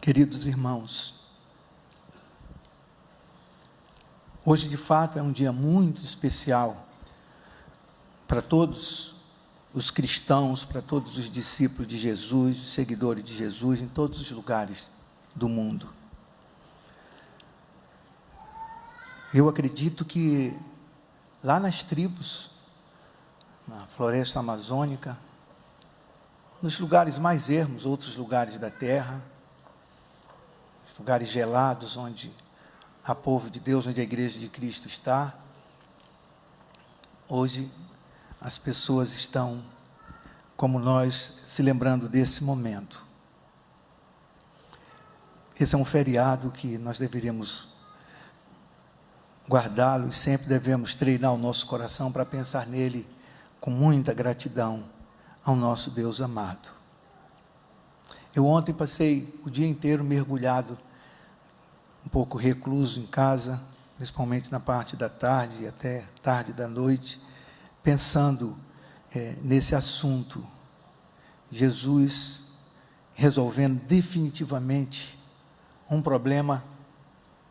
Queridos irmãos, hoje de fato é um dia muito especial para todos os cristãos, para todos os discípulos de Jesus, os seguidores de Jesus em todos os lugares do mundo. Eu acredito que lá nas tribos, na floresta amazônica, nos lugares mais ermos, outros lugares da terra, lugares gelados onde há povo de Deus, onde a igreja de Cristo está, hoje as pessoas estão, como nós, se lembrando desse momento. Esse é um feriado que nós deveríamos guardá-lo e sempre devemos treinar o nosso coração para pensar nele com muita gratidão ao nosso Deus amado. Eu ontem passei o dia inteiro mergulhado, um pouco recluso em casa, principalmente na parte da tarde e até tarde da noite, pensando nesse assunto. Jesus resolvendo definitivamente um problema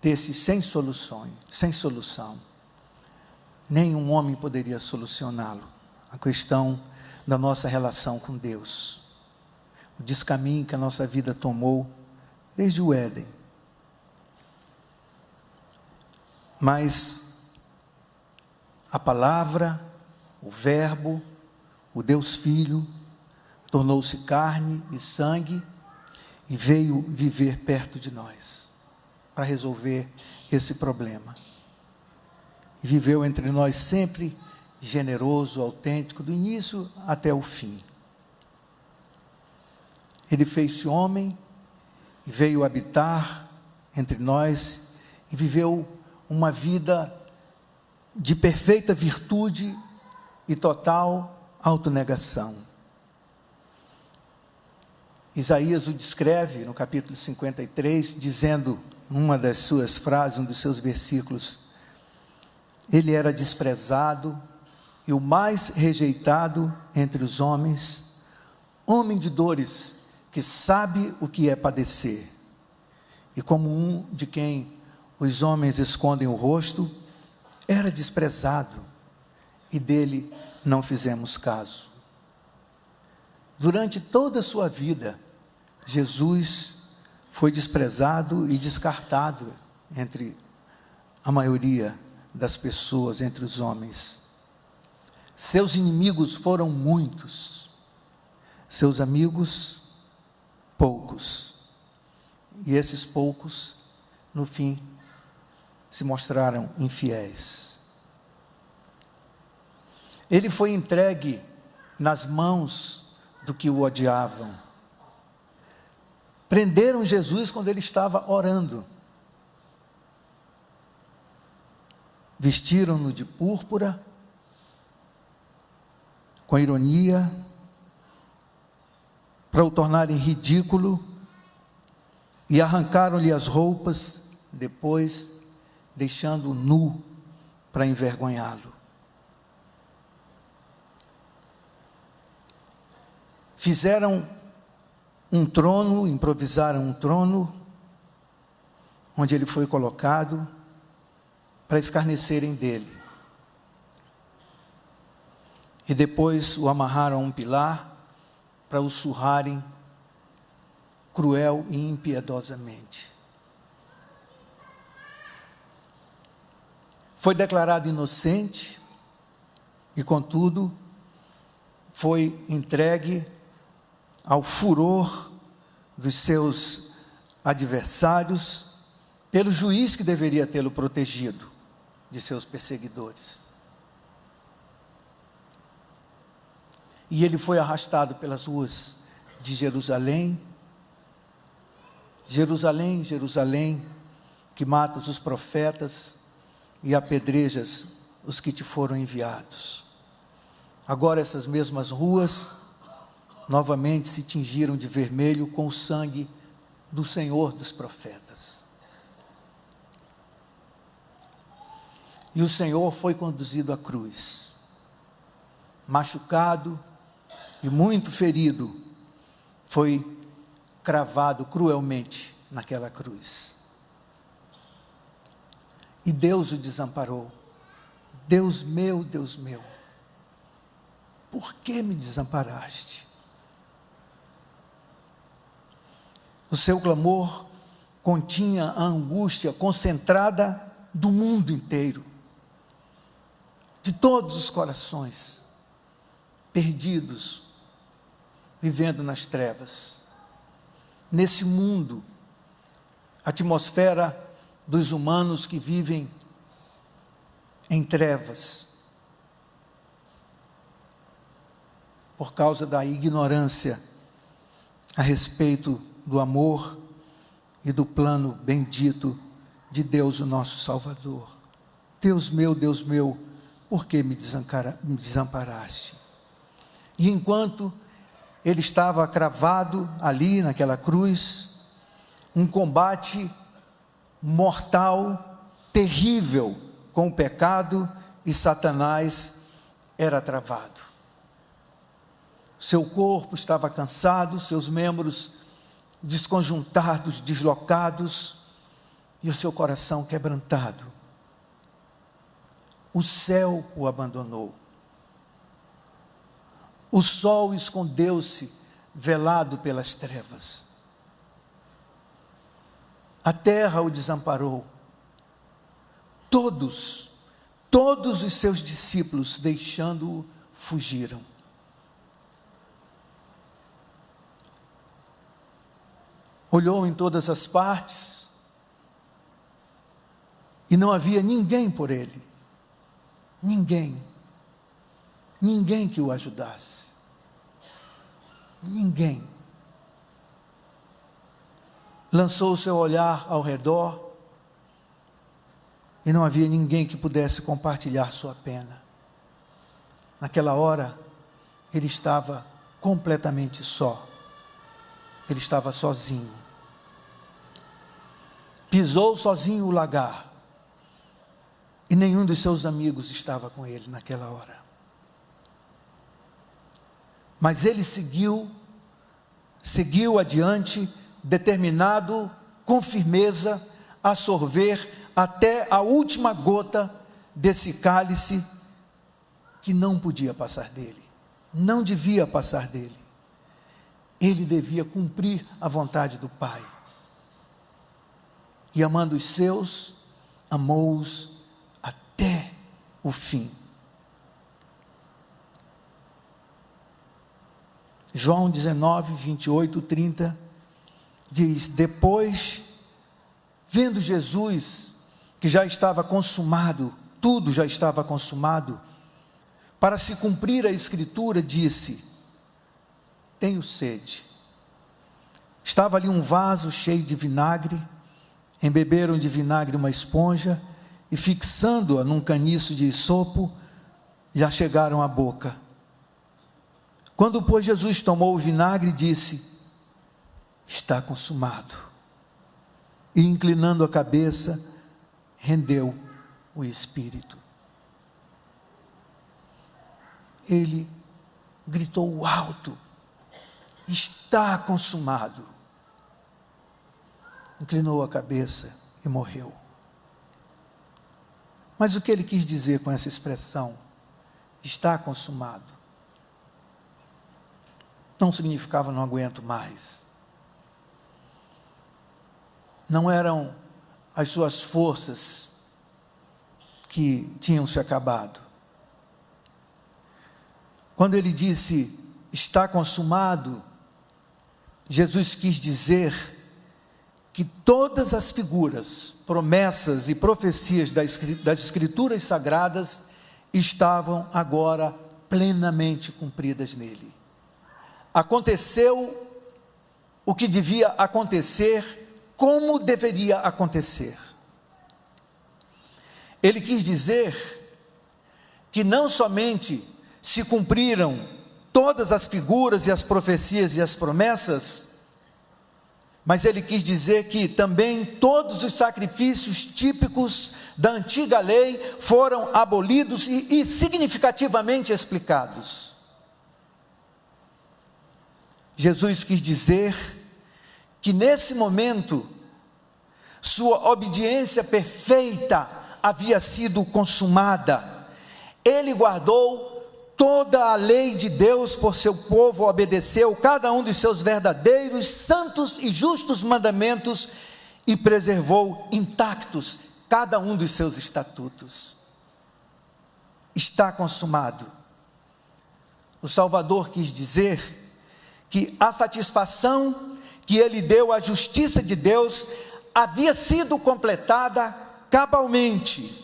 desse sem solução. Nenhum homem poderia solucioná-lo. A questão da nossa relação com Deus. O descaminho que a nossa vida tomou desde o Éden. Mas a palavra, o verbo, o Deus Filho, tornou-se carne e sangue e veio viver perto de nós para resolver esse problema. E viveu entre nós sempre generoso, autêntico, do início até o fim. Ele fez-se homem e veio habitar entre nós e viveu uma vida de perfeita virtude e total autonegação. Isaías o descreve no capítulo 53, dizendo, numa das suas frases, um dos seus versículos, ele era desprezado e o mais rejeitado entre os homens, homem de dores, que sabe o que é padecer, e como um de quem os homens escondem o rosto, era desprezado, e dele não fizemos caso. Durante toda a sua vida, Jesus foi desprezado e descartado entre a maioria das pessoas, entre os homens. Seus inimigos foram muitos, seus amigos poucos, e esses poucos, no fim, se mostraram infiéis. Ele foi entregue nas mãos do que o odiavam. Prenderam Jesus quando ele estava orando. Vestiram-no de púrpura, com ironia, para o tornarem ridículo, e arrancaram-lhe as roupas, depois deixando-o nu para envergonhá-lo. Fizeram um trono, improvisaram um trono, onde ele foi colocado, para escarnecerem dele. E depois o amarraram a um pilar, para o surrarem cruel e impiedosamente. Foi declarado inocente, e contudo, foi entregue ao furor dos seus adversários, pelo juiz que deveria tê-lo protegido de seus perseguidores. E ele foi arrastado pelas ruas de Jerusalém. Jerusalém, Jerusalém, que matas os profetas e apedrejas os que te foram enviados. Agora essas mesmas ruas novamente se tingiram de vermelho com o sangue do Senhor dos profetas. E o Senhor foi conduzido à cruz, machucado e muito ferido, foi cravado cruelmente naquela cruz. E Deus o desamparou. Deus meu, por que me desamparaste? O seu clamor continha a angústia concentrada do mundo inteiro, de todos os corações, perdidos, vivendo nas trevas. Nesse mundo, a atmosfera dos humanos que vivem em trevas, por causa da ignorância a respeito do amor e do plano bendito de Deus, o nosso Salvador. Deus meu, por que me desamparaste? E enquanto ele estava cravado ali naquela cruz, um combate mortal, terrível, com o pecado e Satanás era travado. Seu corpo estava cansado, seus membros desconjuntados, deslocados, e o seu coração quebrantado. O céu o abandonou. O sol escondeu-se, velado pelas trevas. A terra o desamparou. Todos os seus discípulos, deixando-o, fugiram. Olhou em todas as partes e não havia ninguém por ele. Ninguém que o ajudasse. Ninguém. Lançou o seu olhar ao redor e não havia ninguém que pudesse compartilhar sua pena. Naquela hora, ele estava completamente só. Ele estava sozinho. Pisou sozinho o lagar. E nenhum dos seus amigos estava com ele naquela hora. Mas ele seguiu adiante, determinado, com firmeza, a sorver até a última gota desse cálice que não podia passar dele, não devia passar dele. Ele devia cumprir a vontade do Pai. E amando os seus, amou-os até o fim. João 19, 28, 30, diz: depois, vendo Jesus que já estava consumado, tudo já estava consumado, para se cumprir a Escritura, disse: tenho sede. Estava ali um vaso cheio de vinagre, embeberam de vinagre uma esponja, e fixando-a num caniço de isopo, lhe achegaram à boca. Quando, pois, Jesus tomou o vinagre, disse: está consumado. E, inclinando a cabeça, rendeu o espírito. Ele gritou alto: está consumado. Inclinou a cabeça e morreu. Mas o que ele quis dizer com essa expressão, está consumado? Não significava não aguento mais. Não eram as suas forças que tinham se acabado. Quando ele disse, está consumado, Jesus quis dizer que todas as figuras, promessas e profecias das Escrituras Sagradas estavam agora plenamente cumpridas nele. Aconteceu o que devia acontecer, como deveria acontecer. Ele quis dizer que não somente se cumpriram todas as figuras e as profecias e as promessas, mas ele quis dizer que também todos os sacrifícios típicos da antiga lei foram abolidos e significativamente explicados. Jesus quis dizer que nesse momento sua obediência perfeita havia sido consumada. Ele guardou toda a lei de Deus por seu povo, obedeceu cada um dos seus verdadeiros, santos e justos mandamentos e preservou intactos cada um dos seus estatutos. Está consumado. O Salvador quis dizer que a satisfação que ele deu à justiça de Deus havia sido completada cabalmente.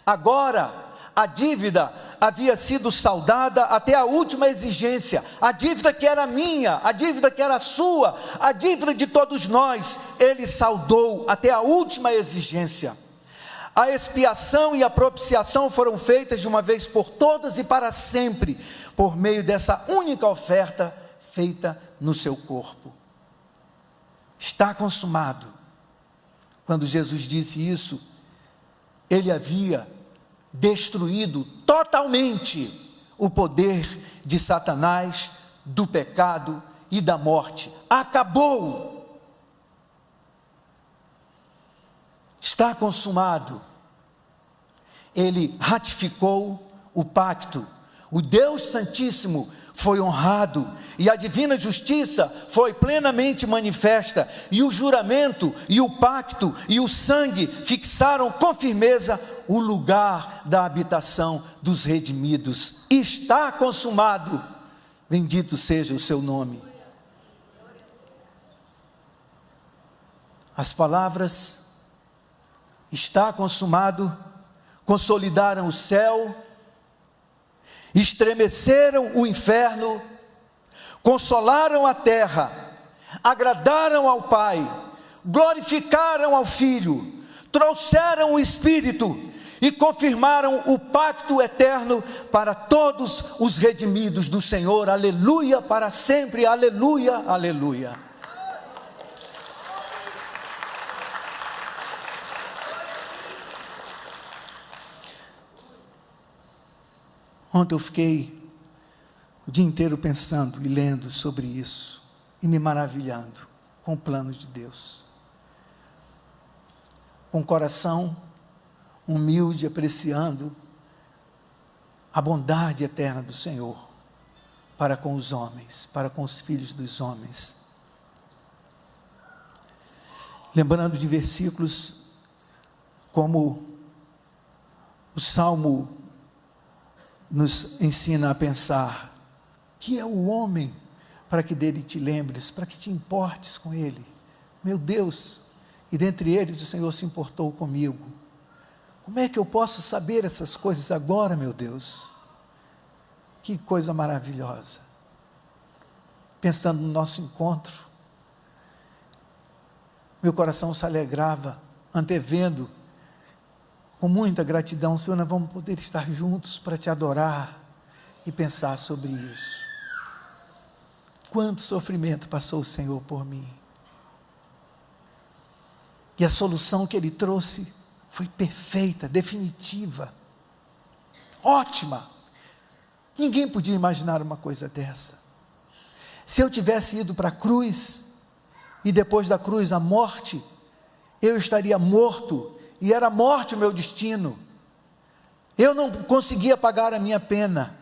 Agora, a dívida havia sido saldada até a última exigência. A dívida que era minha, a dívida que era sua, a dívida de todos nós, ele saldou até a última exigência. A expiação e a propiciação foram feitas de uma vez por todas e para sempre, por meio dessa única oferta feita no seu corpo. Está consumado. Quando Jesus disse isso, ele havia destruído totalmente o poder de Satanás, do pecado e da morte. Acabou. Está consumado. Ele ratificou o pacto. O Deus Santíssimo foi honrado e a divina justiça foi plenamente manifesta, e o juramento, e o pacto, e o sangue fixaram com firmeza o lugar da habitação dos redimidos. Está consumado, bendito seja o seu nome. As palavras está consumado consolidaram o céu, estremeceram o inferno, consolaram a terra, agradaram ao Pai, glorificaram ao Filho, trouxeram o Espírito e confirmaram o pacto eterno para todos os redimidos do Senhor. Aleluia, para sempre, aleluia, aleluia. Ontem eu fiquei o dia inteiro pensando e lendo sobre isso, e me maravilhando com o plano de Deus. Com o coração humilde, apreciando a bondade eterna do Senhor para com os homens, para com os filhos dos homens. Lembrando de versículos como o Salmo nos ensina a pensar: que é o homem para que dele te lembres, para que te importes com ele? Meu Deus, e dentre eles o Senhor se importou comigo. Como é que eu posso saber essas coisas agora, meu Deus? Que coisa maravilhosa. Pensando no nosso encontro, meu coração se alegrava, antevendo com muita gratidão: Senhor, nós vamos poder estar juntos para te adorar e pensar sobre isso. Quanto sofrimento passou o Senhor por mim, e a solução que Ele trouxe foi perfeita, definitiva, ótima. Ninguém podia imaginar uma coisa dessa. Se eu tivesse ido para a cruz, e depois da cruz a morte, eu estaria morto, e era morte o meu destino. Eu não conseguia pagar a minha pena.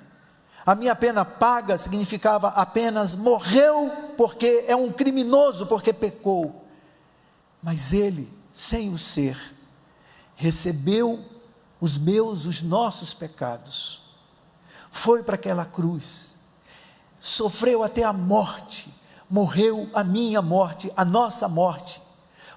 A minha pena paga significava apenas morreu porque é um criminoso, porque pecou. Mas ele, sem o ser, recebeu os nossos pecados, foi para aquela cruz, sofreu até a morte, morreu a minha morte, a nossa morte,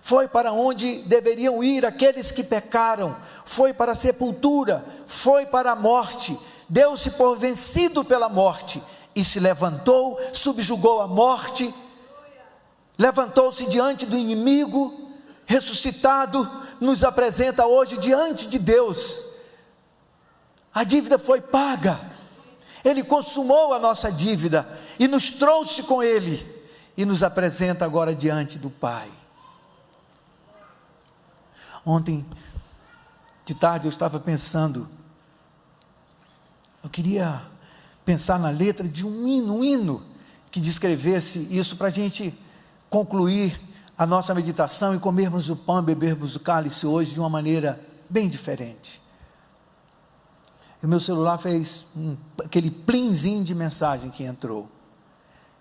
foi para onde deveriam ir aqueles que pecaram, foi para a sepultura, foi para a morte, deu-se por vencido pela morte, e se levantou, subjugou a morte, levantou-se diante do inimigo, ressuscitado, nos apresenta hoje diante de Deus. A dívida foi paga, Ele consumou a nossa dívida, e nos trouxe com Ele, e nos apresenta agora diante do Pai. Ontem, de tarde, eu estava pensando, eu queria pensar na letra de um hino que descrevesse isso, para a gente concluir a nossa meditação e comermos o pão e bebermos o cálice hoje de uma maneira bem diferente. E o meu celular fez aquele plinzinho de mensagem que entrou.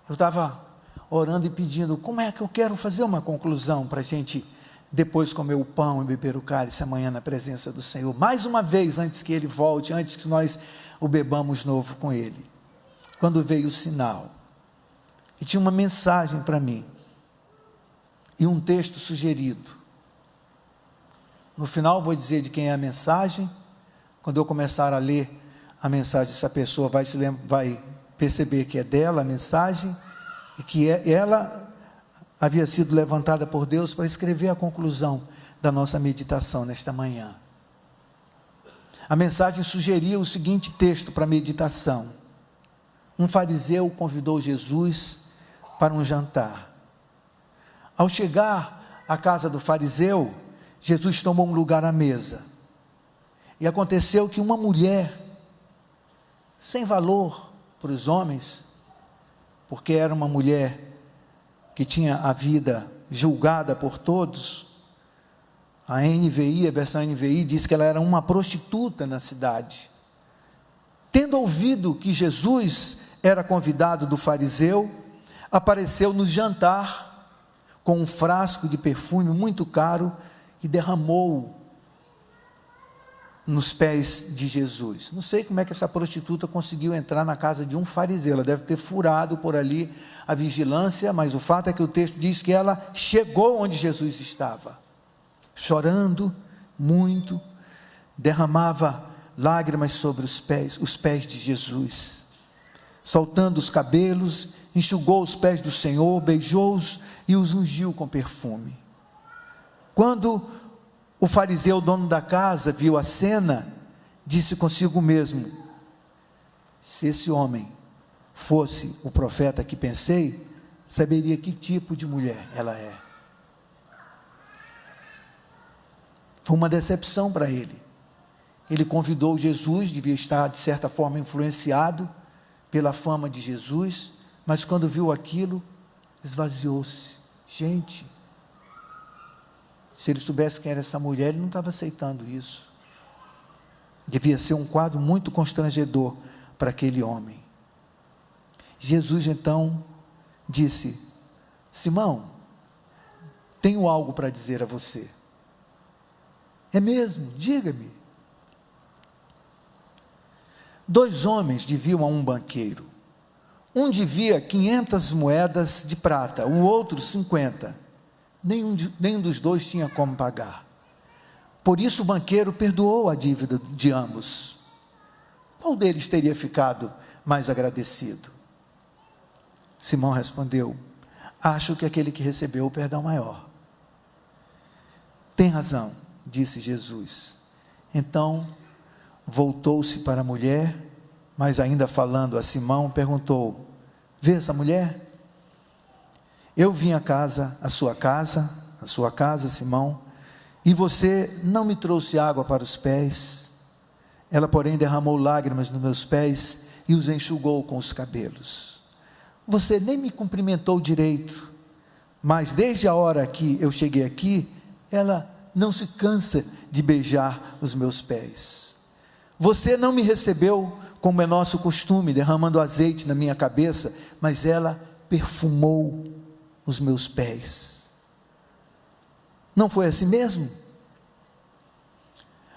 Eu estava orando e pedindo, como é que eu quero fazer uma conclusão para a gente depois comer o pão e beber o cálice amanhã na presença do Senhor, mais uma vez antes que Ele volte, antes que nós o bebamos novo com Ele. Quando veio o sinal, e tinha uma mensagem para mim, e um texto sugerido. No final vou dizer de quem é a mensagem. Quando eu começar a ler a mensagem, essa pessoa vai perceber que é dela a mensagem, e que ela havia sido levantada por Deus para escrever a conclusão da nossa meditação nesta manhã. A mensagem sugeria o seguinte texto para meditação: um fariseu convidou Jesus para um jantar. Ao chegar à casa do fariseu, Jesus tomou um lugar à mesa. E aconteceu que uma mulher, sem valor para os homens, porque era uma mulher que tinha a vida julgada por todos, a versão NVI, diz que ela era uma prostituta na cidade. Tendo ouvido que Jesus era convidado do fariseu, apareceu no jantar com um frasco de perfume muito caro e derramou nos pés de Jesus. Não sei como é que essa prostituta conseguiu entrar na casa de um fariseu, ela deve ter furado por ali a vigilância, mas o fato é que o texto diz que ela chegou onde Jesus estava, chorando muito, derramava lágrimas sobre os pés de Jesus, soltando os cabelos, enxugou os pés do Senhor, beijou-os e os ungiu com perfume. Quando o fariseu, dono da casa, viu a cena, disse consigo mesmo: se esse homem fosse o profeta que pensei, saberia que tipo de mulher ela é. Foi uma decepção para ele. Ele convidou Jesus, devia estar de certa forma influenciado pela fama de Jesus, mas quando viu aquilo, esvaziou-se. Gente, se ele soubesse quem era essa mulher, ele não estava aceitando isso. Devia ser um quadro muito constrangedor para aquele homem. Jesus então disse: Simão, tenho algo para dizer a você. É mesmo? Diga-me. 2 homens deviam a um banqueiro. Um devia 500 moedas de prata, o outro 50. Nenhum dos dois tinha como pagar. Por isso o banqueiro perdoou a dívida de ambos. Qual deles teria ficado mais agradecido? Simão respondeu: acho que aquele que recebeu o perdão maior. Tem razão, disse Jesus. Então voltou-se para a mulher, mas ainda falando a Simão, perguntou: vê essa mulher? Eu vim à sua casa, Simão, e você não me trouxe água para os pés. Ela, porém, derramou lágrimas nos meus pés e os enxugou com os cabelos. Você nem me cumprimentou direito, mas desde a hora que eu cheguei aqui, ela não se cansa de beijar os meus pés. Você não me recebeu como é nosso costume, derramando azeite na minha cabeça, mas ela perfumou os meus pés. Não foi assim mesmo?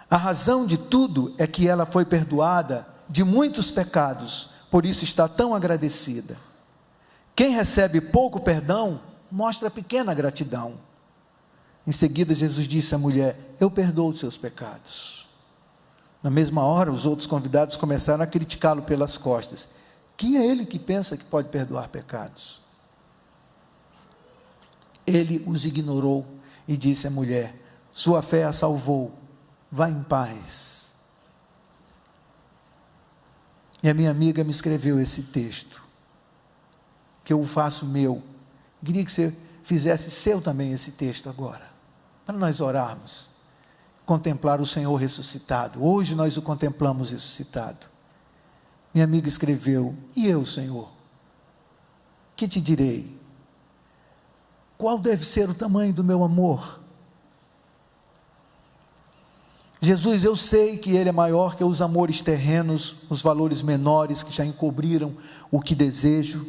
A razão de tudo é que ela foi perdoada de muitos pecados, por isso está tão agradecida. Quem recebe pouco perdão, mostra pequena gratidão. Em seguida Jesus disse à mulher: eu perdoo os seus pecados. Na mesma hora, os outros convidados começaram a criticá-lo pelas costas. Quem é ele que pensa que pode perdoar pecados? Ele os ignorou e disse à mulher: sua fé a salvou, vá em paz. E a minha amiga me escreveu esse texto, que eu o faço meu. Queria que você fizesse seu também esse texto agora, para nós orarmos, contemplar o Senhor ressuscitado. Hoje nós o contemplamos ressuscitado. Minha amiga escreveu: e eu, Senhor, que te direi? Qual deve ser o tamanho do meu amor? Jesus, eu sei que Ele é maior que os amores terrenos, os valores menores que já encobriram o que desejo,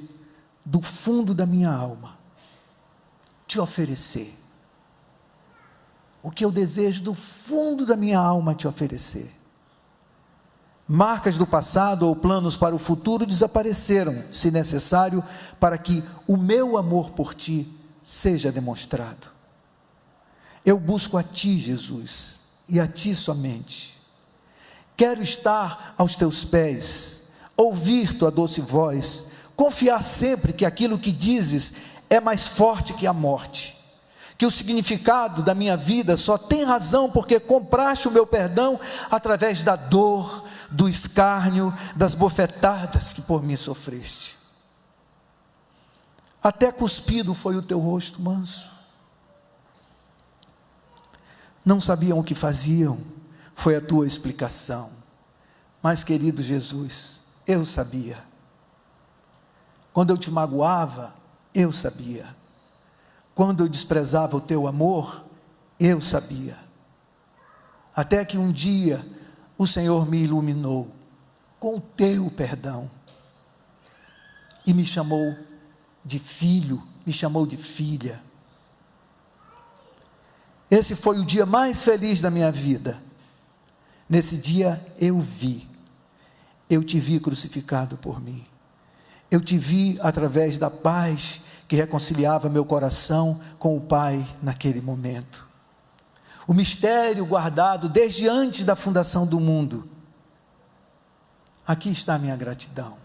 do fundo da minha alma, te oferecer. O que eu desejo do fundo da minha alma te oferecer. Marcas do passado ou planos para o futuro desapareceram, se necessário, para que o meu amor por ti seja demonstrado. Eu busco a ti, Jesus, e a ti somente. Quero estar aos teus pés, ouvir tua doce voz, confiar sempre que aquilo que dizes é mais forte que a morte, que o significado da minha vida só tem razão porque compraste o meu perdão através da dor, do escárnio, das bofetadas que por mim sofreste. Até cuspido foi o teu rosto manso. Não sabiam o que faziam, foi a tua explicação. Mas, querido Jesus, eu sabia. Quando eu te magoava, eu sabia. Quando eu desprezava o teu amor, eu sabia. Até que um dia o Senhor me iluminou com o teu perdão e me chamou de filho, me chamou de filha. Esse foi o dia mais feliz da minha vida. Nesse dia eu te vi crucificado por mim. Eu te vi através da paz que reconciliava meu coração com o Pai naquele momento. O mistério guardado desde antes da fundação do mundo. Aqui está a minha gratidão.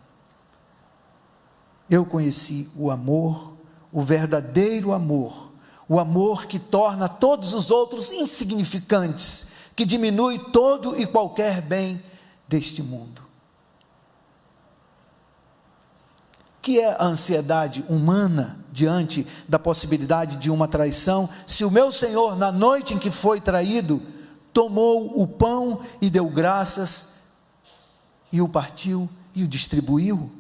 Eu conheci o amor, o verdadeiro amor, o amor que torna todos os outros insignificantes, que diminui todo e qualquer bem deste mundo. Que é a ansiedade humana diante da possibilidade de uma traição, se o meu Senhor, na noite em que foi traído, tomou o pão e deu graças, e o partiu e o distribuiu,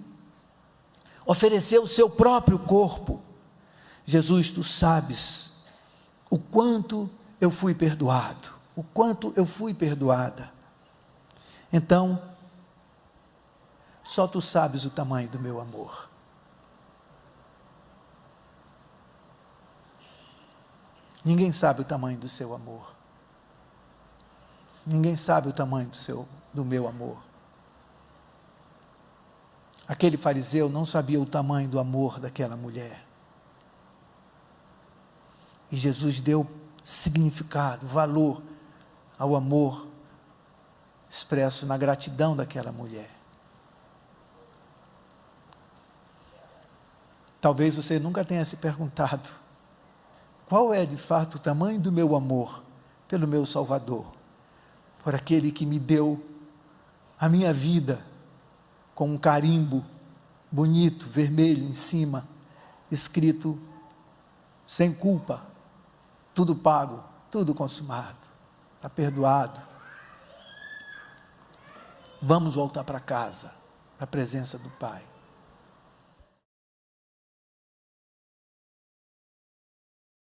ofereceu o seu próprio corpo. Jesus, tu sabes o quanto eu fui perdoado, o quanto eu fui perdoada. Então, só tu sabes o tamanho do meu amor. Ninguém sabe o tamanho do seu amor. Ninguém sabe o tamanho do meu amor. Aquele fariseu não sabia o tamanho do amor daquela mulher. E Jesus deu significado, valor ao amor expresso na gratidão daquela mulher. Talvez você nunca tenha se perguntado: qual é de fato o tamanho do meu amor pelo meu Salvador, por aquele que me deu a minha vida com um carimbo bonito, vermelho em cima, escrito sem culpa, tudo pago, tudo consumado, está perdoado. Vamos voltar para casa, para a presença do Pai.